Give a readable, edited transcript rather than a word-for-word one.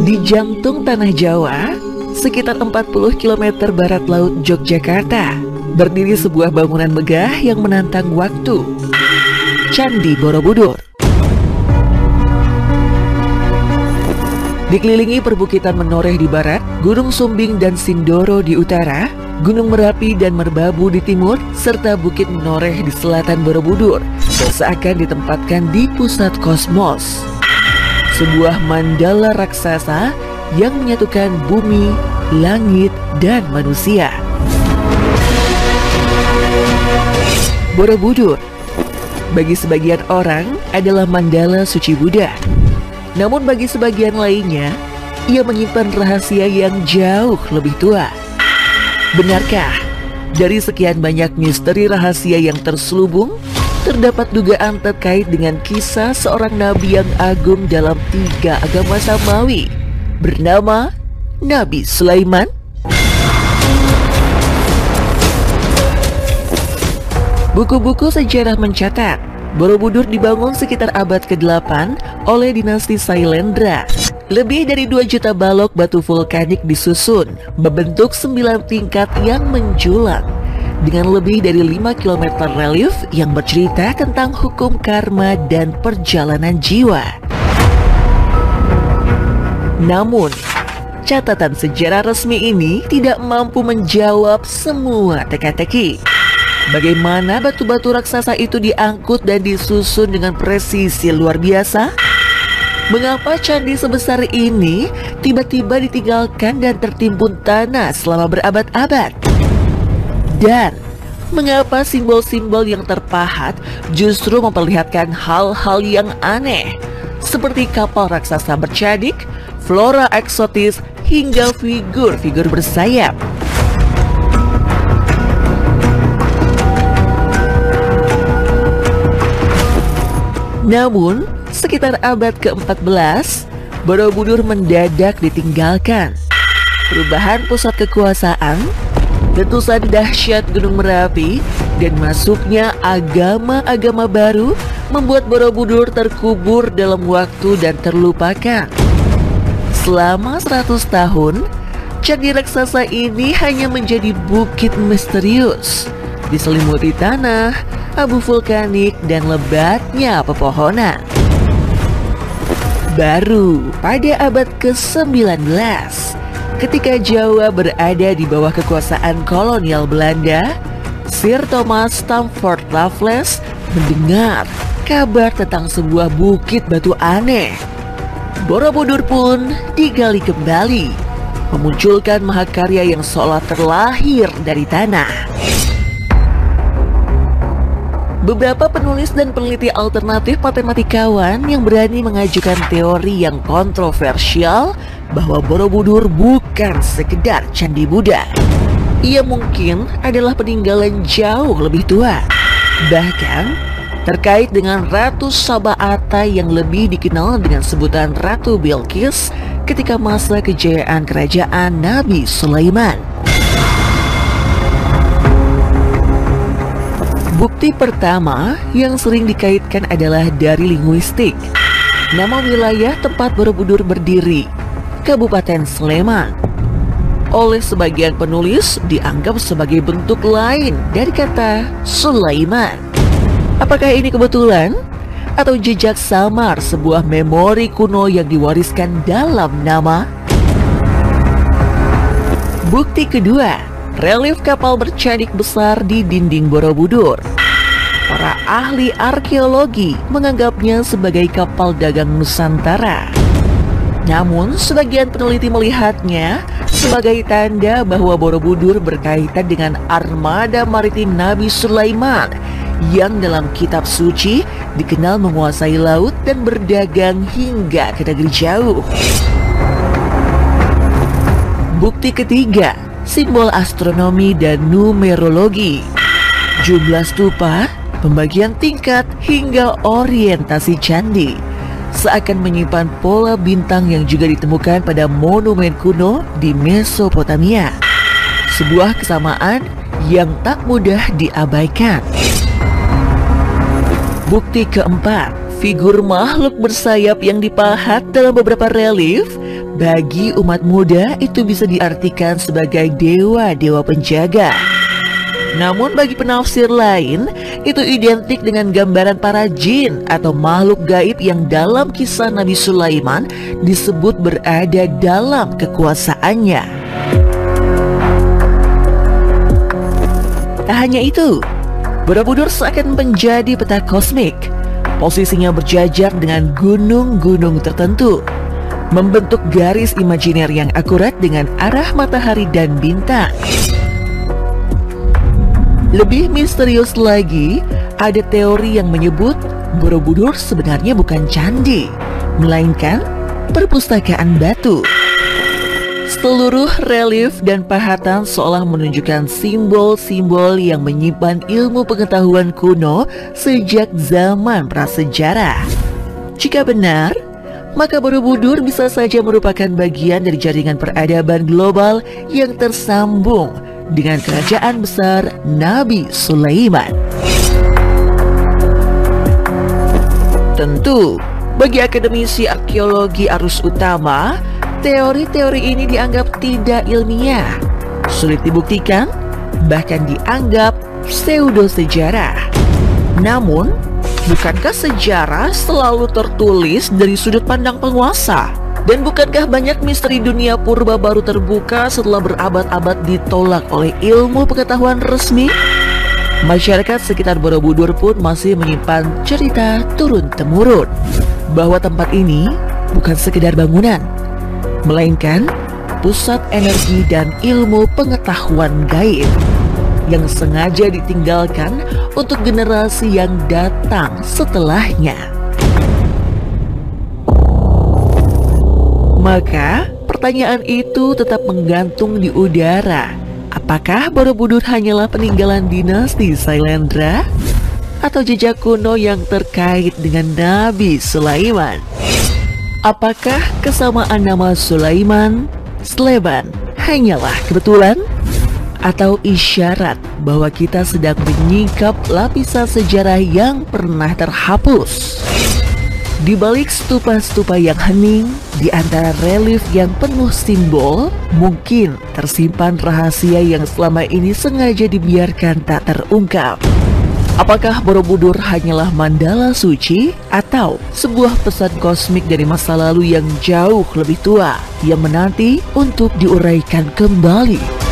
Di jantung tanah Jawa, sekitar 40 km barat laut Yogyakarta, berdiri sebuah bangunan megah yang menantang waktu, Candi Borobudur. Dikelilingi perbukitan menoreh di barat, Gunung Sumbing dan Sindoro di utara, Gunung Merapi dan Merbabu di timur, serta Bukit Menoreh di selatan Borobudur, seakan ditempatkan di pusat kosmos. Sebuah mandala raksasa yang menyatukan bumi, langit, dan manusia. Borobudur, bagi sebagian orang, adalah mandala suci Buddha. Namun bagi sebagian lainnya, ia menyimpan rahasia yang jauh lebih tua. Benarkah dari sekian banyak misteri rahasia yang terselubung, terdapat dugaan terkait dengan kisah seorang nabi yang agung dalam 3 agama samawi, bernama Nabi Sulaiman? Buku-buku sejarah mencatat, Borobudur dibangun sekitar abad ke-8 oleh dinasti Sailendra. Lebih dari 2 juta balok batu vulkanik disusun, membentuk 9 tingkat yang menjulang, dengan lebih dari 5 km relief yang bercerita tentang hukum karma dan perjalanan jiwa. Namun, catatan sejarah resmi ini tidak mampu menjawab semua teka-teki. Bagaimana batu-batu raksasa itu diangkut dan disusun dengan presisi luar biasa? Mengapa candi sebesar ini tiba-tiba ditinggalkan dan tertimbun tanah selama berabad-abad? Dan mengapa simbol-simbol yang terpahat justru memperlihatkan hal-hal yang aneh, seperti kapal raksasa bercadik, flora eksotis, hingga figur-figur bersayap? Namun, sekitar abad ke-14, Borobudur mendadak ditinggalkan. Perubahan pusat kekuasaan, letusan dahsyat Gunung Merapi, dan masuknya agama-agama baru membuat Borobudur terkubur dalam waktu dan terlupakan. Selama 100 tahun, candi raksasa ini hanya menjadi bukit misterius, diselimuti tanah, abu vulkanik, dan lebatnya pepohonan. Baru pada abad ke-19, ketika Jawa berada di bawah kekuasaan kolonial Belanda, Sir Thomas Stamford Raffles mendengar kabar tentang sebuah bukit batu aneh. Borobudur pun digali kembali, memunculkan mahakarya yang seolah terlahir dari tanah. Beberapa penulis dan peneliti alternatif matematikawan yang berani mengajukan teori yang kontroversial bahwa Borobudur bukan sekedar candi Buddha. Ia mungkin adalah peninggalan jauh lebih tua. Bahkan terkait dengan Ratu Sabah-Ata yang lebih dikenal dengan sebutan Ratu Bilqis ketika masa kejayaan kerajaan Nabi Sulaiman. Bukti pertama yang sering dikaitkan adalah dari linguistik. Nama wilayah tempat Borobudur berdiri, Kabupaten Sleman, oleh sebagian penulis dianggap sebagai bentuk lain dari kata Sulaiman. Apakah ini kebetulan? Atau jejak samar sebuah memori kuno yang diwariskan dalam nama? Bukti kedua, relief kapal bercadik besar di dinding Borobudur. Para ahli arkeologi menganggapnya sebagai kapal dagang Nusantara. Namun, sebagian peneliti melihatnya sebagai tanda bahwa Borobudur berkaitan dengan armada maritim Nabi Sulaiman yang dalam kitab suci dikenal menguasai laut dan berdagang hingga ke negeri jauh. Bukti ketiga, simbol astronomi dan numerologi. Jumlah stupa, pembagian tingkat, hingga orientasi candi seakan menyimpan pola bintang yang juga ditemukan pada monumen kuno di Mesopotamia. Sebuah kesamaan yang tak mudah diabaikan. Bukti keempat, Figur makhluk bersayap yang dipahat dalam beberapa relief bagi umat muda itu bisa diartikan sebagai dewa-dewa penjaga. Namun bagi penafsir lain, itu identik dengan gambaran para jin atau makhluk gaib yang dalam kisah Nabi Sulaiman disebut berada dalam kekuasaannya. Tak hanya itu, Borobudur seakan menjadi peta kosmik. Posisinya berjajar dengan gunung-gunung tertentu, membentuk garis imajiner yang akurat dengan arah matahari dan bintang. Lebih misterius lagi, ada teori yang menyebut Borobudur sebenarnya bukan candi, melainkan perpustakaan batu. Seluruh relief dan pahatan seolah menunjukkan simbol-simbol yang menyimpan ilmu pengetahuan kuno sejak zaman prasejarah. Jika benar, maka Borobudur bisa saja merupakan bagian dari jaringan peradaban global yang tersambung dengan kerajaan besar Nabi Sulaiman. Tentu, bagi akademisi arkeologi arus utama, teori-teori ini dianggap tidak ilmiah, sulit dibuktikan, bahkan dianggap pseudo-sejarah. Namun, bukankah sejarah selalu tertulis dari sudut pandang penguasa? Dan bukankah banyak misteri dunia purba baru terbuka setelah berabad-abad ditolak oleh ilmu pengetahuan resmi? Masyarakat sekitar Borobudur pun masih menyimpan cerita turun-temurun bahwa tempat ini bukan sekedar bangunan, melainkan pusat energi dan ilmu pengetahuan gaib yang sengaja ditinggalkan untuk generasi yang datang setelahnya. Maka pertanyaan itu tetap menggantung di udara. Apakah Borobudur hanyalah peninggalan dinasti Sailendra atau jejak kuno yang terkait dengan Nabi Sulaiman? Apakah kesamaan nama Sulaiman, Sleban hanyalah kebetulan? Atau isyarat bahwa kita sedang menyingkap lapisan sejarah yang pernah terhapus? Di balik stupa-stupa yang hening, di antara relief yang penuh simbol, mungkin tersimpan rahasia yang selama ini sengaja dibiarkan tak terungkap. Apakah Borobudur hanyalah mandala suci atau sebuah pesan kosmik dari masa lalu yang jauh lebih tua yang menanti untuk diuraikan kembali?